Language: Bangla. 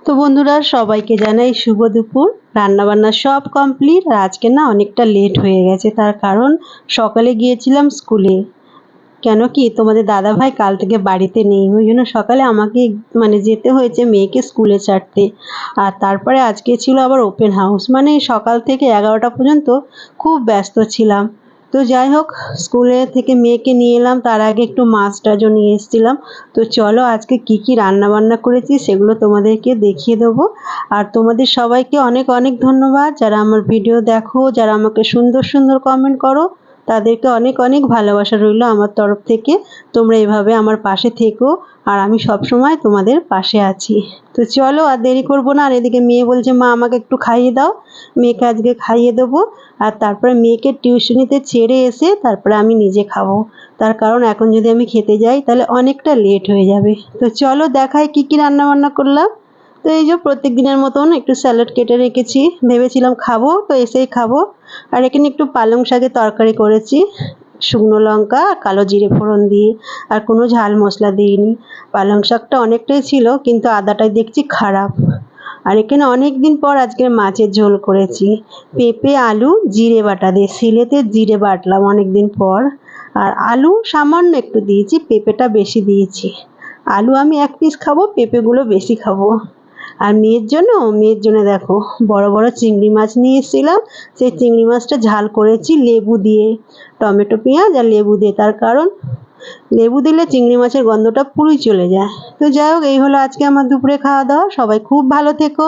তো বন্ধুরা সবাইকে জানাই শুভ দুপুর। রান্নাবান্না সব কমপ্লিট আর আজকে না অনেকটা লেট হয়ে গেছে, তার কারণ সকালে গিয়েছিলাম স্কুলে। কেন কি তোমাদের দাদা ভাই কাল থেকে বাড়িতে নেই, ওই জন্য সকালে আমাকে যেতে হয়েছে মেয়েকে স্কুলে ছাড়তে। আর তারপরে আজকে ছিল আবার ওপেন হাউস, সকাল থেকে 11টা পর্যন্ত খুব ব্যস্ত ছিলাম। তো যাই হোক, স্কুলে থেকে মেয়েকে নিয়ে এলাম, তার আগে একটু মাছ টাছও নিয়ে এসেছিলাম। তো চলো আজকে কি কি রান্না বান্না করেছি সেগুলো তোমাদেরকে দেখিয়ে দেবো। আর তোমাদের সবাইকে অনেক অনেক ধন্যবাদ যারা আমার ভিডিও দেখো, যারা আমাকে সুন্দর সুন্দর কমেন্ট করো, তাদেরকে অনেক অনেক ভালোবাসা রইলো আমার তরফ থেকে। তোমরা এভাবে আমার পাশে থেকো, আর আমি সব সময় তোমাদের পাশে আছি। তো চলো আর দেরি করবো না। আর এদিকে মেয়ে বলছে মা আমাকে একটু খাইয়ে দাও, মেয়েকে আজকে খাইয়ে দেবো। আর তারপরে মেয়েকে টিউশনিতে ছেড়ে এসে তারপরে আমি নিজে খাবো, তার কারণ এখন যদি আমি খেতে যাই তাহলে অনেকটা লেট হয়ে যাবে। তো চলো দেখাই কি কি রান্না বান্না করলাম। তো এই যে প্রত্যেক দিনের মতন একটু স্যালাড কেটে রেখেছি, ভেবেছিলাম খাবো তো এসেই খাবো। আর এখানে একটু পালং শাকের তরকারি করেছি, শুকনো লঙ্কা আর কালো জিরে ফোড়ন দিয়ে, আর কোনো ঝাল মশলা দিইনি। পালং শাকটা অনেকটাই ছিল কিন্তু আদাটাই দেখছি খারাপ। আর এখানে অনেক দিন পর আজকে মাছের ঝোল করেছি, পেঁপে আলু জিরে বাটা দিয়ে, সিলেতে জিরে বাটলাম অনেক দিন পর। আর আলু সামান্য একটু দিয়েছি, পেঁপেটা বেশি দিয়েছি। আলু আমি এক পিস খাবো, পেঁপেগুলো বেশি খাবো। আর মেয়ের জন্য দেখো বড় বড় চিংড়ি মাছ নিয়ে এসেছিলাম, সেই চিংড়ি মাছটা ঝাল করেছি লেবু দিয়ে, টমেটো পেঁয়াজ আর লেবু দিয়ে, তার কারণ লেবু দিলে চিংড়ি মাছের গন্ধটা পুরোই চলে যায়। তো যাই হোক, এই হলো আজকে আমার দুপুরে খাওয়া দাওয়া। সবাই খুব ভালো থেকো।